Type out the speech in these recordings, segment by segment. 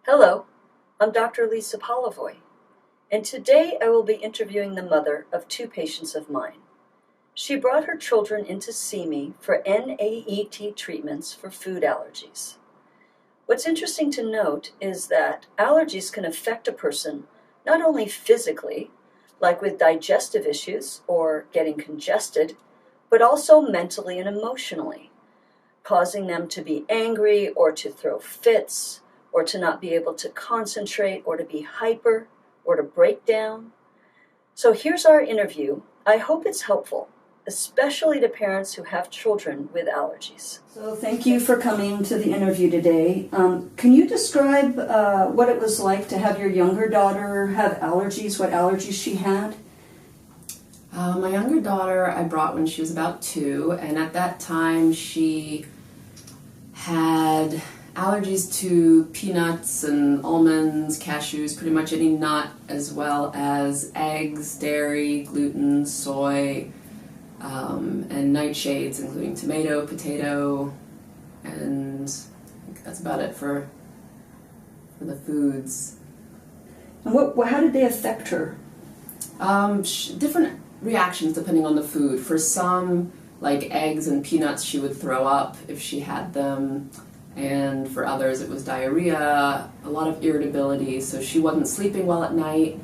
Hello, I'm Dr. Lisa Polivoy, and today I will be interviewing the mother of two patients of mine. She brought her children in to see me for NAET treatments for food allergies. What's interesting to note is that allergies can affect a person not only physically, like with digestive issues or getting congested, but also mentally and emotionally, causing them to be angry or to throw fits, or to not be able to concentrate, or to be hyper, or to break down. So here's our interview. I hope it's helpful, especially to parents who have children with allergies. So thank you for coming to the interview today. Can you describe what it was like to have your younger daughter have allergies, what allergies she had? My younger daughter I brought when she was about 2, and at that time she had allergies to peanuts and almonds, cashews, pretty much any nut, as well as eggs, dairy, gluten, soy, and nightshades, including tomato, potato, and I think that's about it for the foods. And how did they affect her? Different reactions depending on the food. For some, like eggs and peanuts, she would throw up if she had them. And for others it was diarrhea, a lot of irritability, so she wasn't sleeping well at night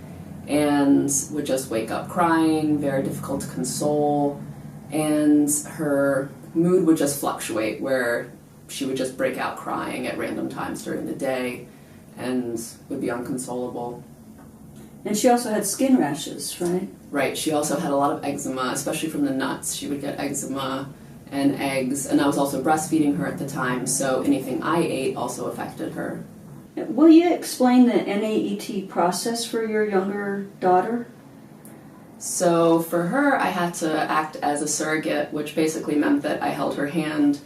and would just wake up crying, very difficult to console, and her mood would just fluctuate where she would just break out crying at random times during the day and would be unconsolable. And she also had skin rashes, right? Right, she also had a lot of eczema, especially from the nuts. She would get eczema and eggs, and I was also breastfeeding her at the time, so anything I ate also affected her. Will you explain the NAET process for your younger daughter? So for her, I had to act as a surrogate, which basically meant that I held her hand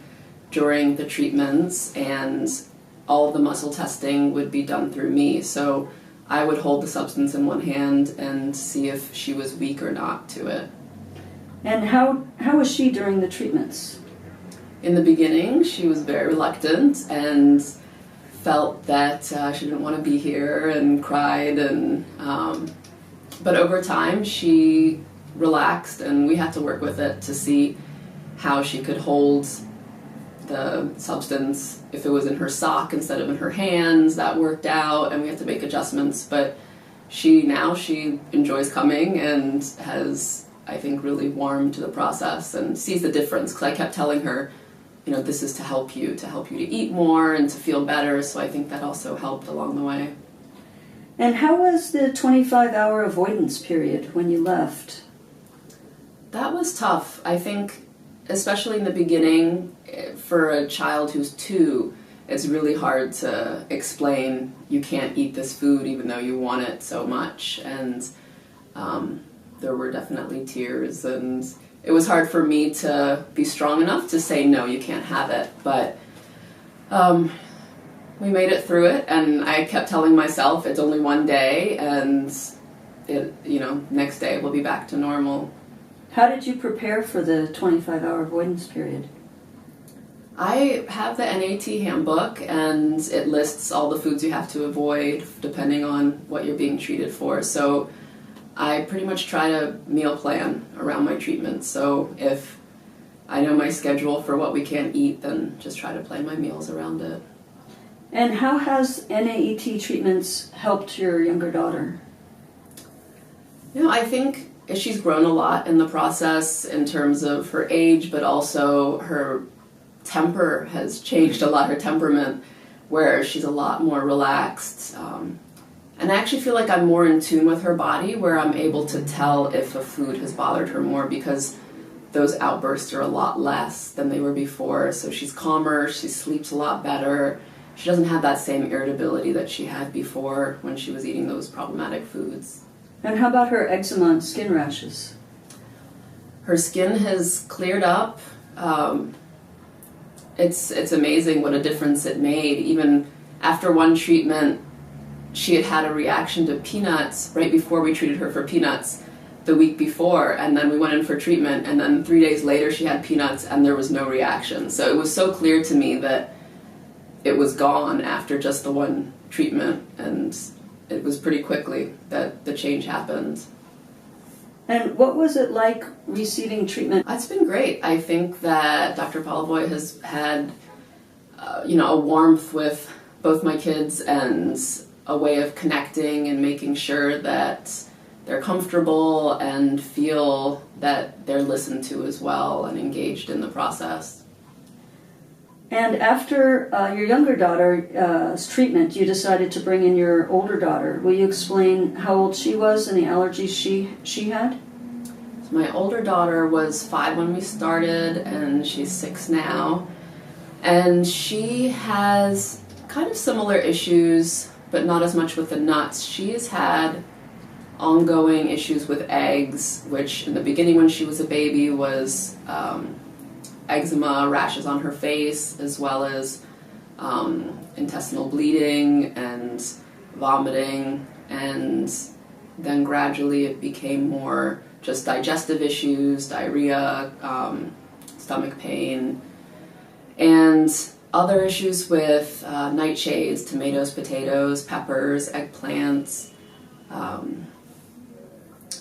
during the treatments, and all of the muscle testing would be done through me. So I would hold the substance in one hand and see if she was weak or not to it. And how was she during the treatments? In the beginning, she was very reluctant and felt that she didn't want to be here and cried. But over time, she relaxed, and we had to work with it to see how she could hold the substance. If it was in her sock instead of in her hands, that worked out, and we had to make adjustments. But she enjoys coming and has, I think, really warmed to the process and sees the difference, because I kept telling her, this is to help you to eat more and to feel better, so I think that also helped along the way. And how was the 25-hour avoidance period when you left? That was tough. I think, especially in the beginning, for a child who's 2, it's really hard to explain you can't eat this food even though you want it so much, and there were definitely tears, and it was hard for me to be strong enough to say, no, you can't have it. But we made it through it, and I kept telling myself it's only one day, and next day we'll be back to normal. How did you prepare for the 25-hour avoidance period? I have the NAET handbook, and it lists all the foods you have to avoid depending on what you're being treated for. So I pretty much try to meal plan around my treatments. So if I know my schedule for what we can't eat, then just try to plan my meals around it. And how has NAET treatments helped your younger daughter? I think she's grown a lot in the process in terms of her age, but also her temper has changed a lot, her temperament, where she's a lot more relaxed. And I actually feel like I'm more in tune with her body, where I'm able to tell if a food has bothered her more, because those outbursts are a lot less than they were before. So she's calmer, she sleeps a lot better. She doesn't have that same irritability that she had before when she was eating those problematic foods. And how about her eczema and skin rashes? Her skin has cleared up. It's amazing what a difference it made. Even after one treatment, she had a reaction to peanuts right before we treated her for peanuts the week before, and then we went in for treatment, and then 3 days later she had peanuts and there was no reaction. So it was so clear to me that it was gone after just the one treatment, and it was pretty quickly that the change happened. And what was it like receiving treatment? It's been great. I think that Dr. Polavoy has had, a warmth with both my kids and a way of connecting and making sure that they're comfortable and feel that they're listened to as well and engaged in the process. And after your younger daughter's treatment, you decided to bring in your older daughter. Will you explain how old she was and the allergies she had? So my older daughter was 5 when we started, and she's 6 now. And she has kind of similar issues, but not as much with the nuts. She's had ongoing issues with eggs, which in the beginning when she was a baby was eczema, rashes on her face, as well as intestinal bleeding and vomiting, and then gradually it became more just digestive issues, diarrhea, stomach pain, and other issues with nightshades, tomatoes, potatoes, peppers, eggplants.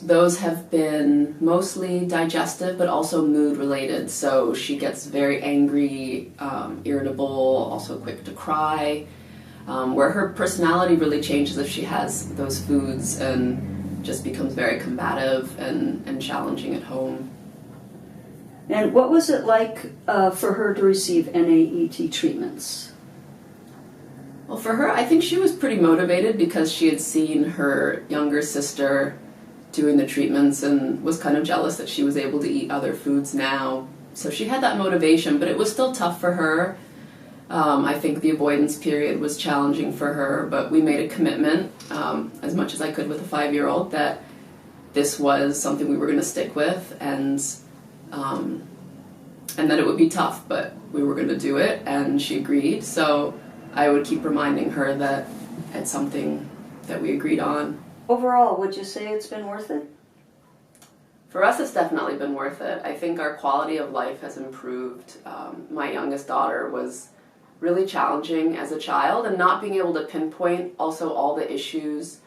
Those have been mostly digestive, but also mood related. So she gets very angry, irritable, also quick to cry, where her personality really changes if she has those foods, and just becomes very combative and challenging at home. And what was it like for her to receive NAET treatments? Well, for her, I think she was pretty motivated because she had seen her younger sister doing the treatments and was kind of jealous that she was able to eat other foods now. So she had that motivation, but it was still tough for her. I think the avoidance period was challenging for her, but we made a commitment, as much as I could with a 5-year-old, that this was something we were going to stick with, and that it would be tough, but we were going to do it, and she agreed. So I would keep reminding her that it's something that we agreed on. Overall, would you say it's been worth it? For us, it's definitely been worth it. I think our quality of life has improved. My youngest daughter was really challenging as a child, and not being able to pinpoint also all the issues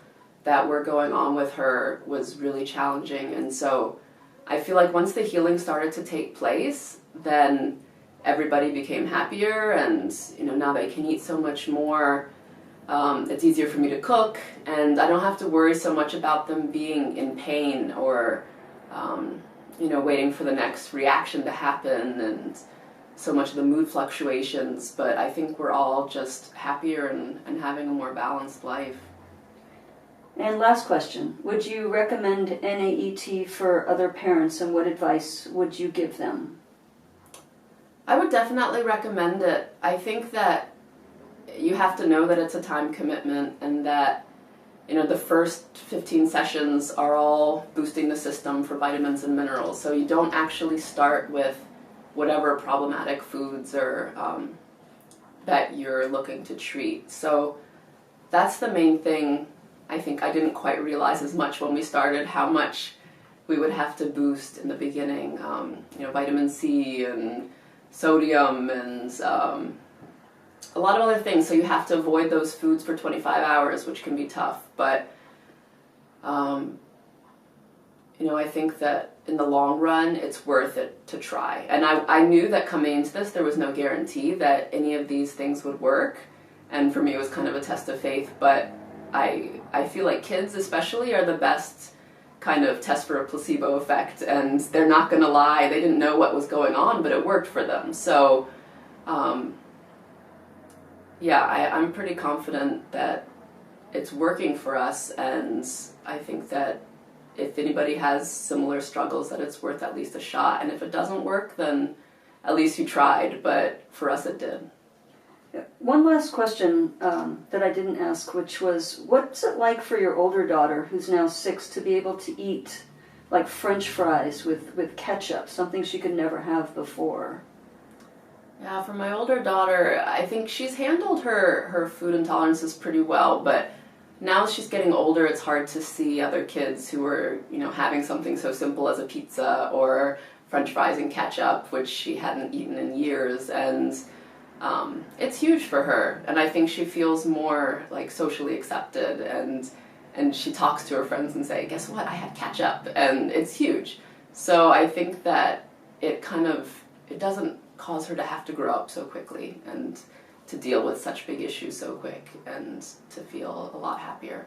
that were going on with her was really challenging. And so I feel like once the healing started to take place, then everybody became happier, and now they can eat so much more. It's easier for me to cook, and I don't have to worry so much about them being in pain or waiting for the next reaction to happen, and so much of the mood fluctuations. But I think we're all just happier and having a more balanced life. And last question, would you recommend NAET for other parents, and what advice would you give them? I would definitely recommend it. I think that you have to know that it's a time commitment, and that the first 15 sessions are all boosting the system for vitamins and minerals. So you don't actually start with whatever problematic foods or that you're looking to treat. So that's the main thing. I think I didn't quite realize as much when we started how much we would have to boost in the beginning. Vitamin C and sodium and a lot of other things. So you have to avoid those foods for 25 hours, which can be tough. But I think that in the long run, it's worth it to try. And I knew that coming into this, there was no guarantee that any of these things would work. And for me, it was kind of a test of faith. But I feel like kids especially are the best kind of test for a placebo effect. And they're not going to lie. They didn't know what was going on, but it worked for them. So I'm pretty confident that it's working for us. And I think that if anybody has similar struggles, that it's worth at least a shot. And if it doesn't work, then at least you tried. But for us, it did. One last question that I didn't ask, which was, what's it like for your older daughter, who's now 6, to be able to eat like French fries with ketchup, something she could never have before? Yeah, for my older daughter, I think she's handled her food intolerances pretty well, but now she's getting older, it's hard to see other kids who are, having something so simple as a pizza or French fries and ketchup, which she hadn't eaten in years. And it's huge for her, and I think she feels more like socially accepted, and she talks to her friends and say, guess what, I had catch up, and it's huge. So I think that it doesn't cause her to have to grow up so quickly and to deal with such big issues so quick, and to feel a lot happier.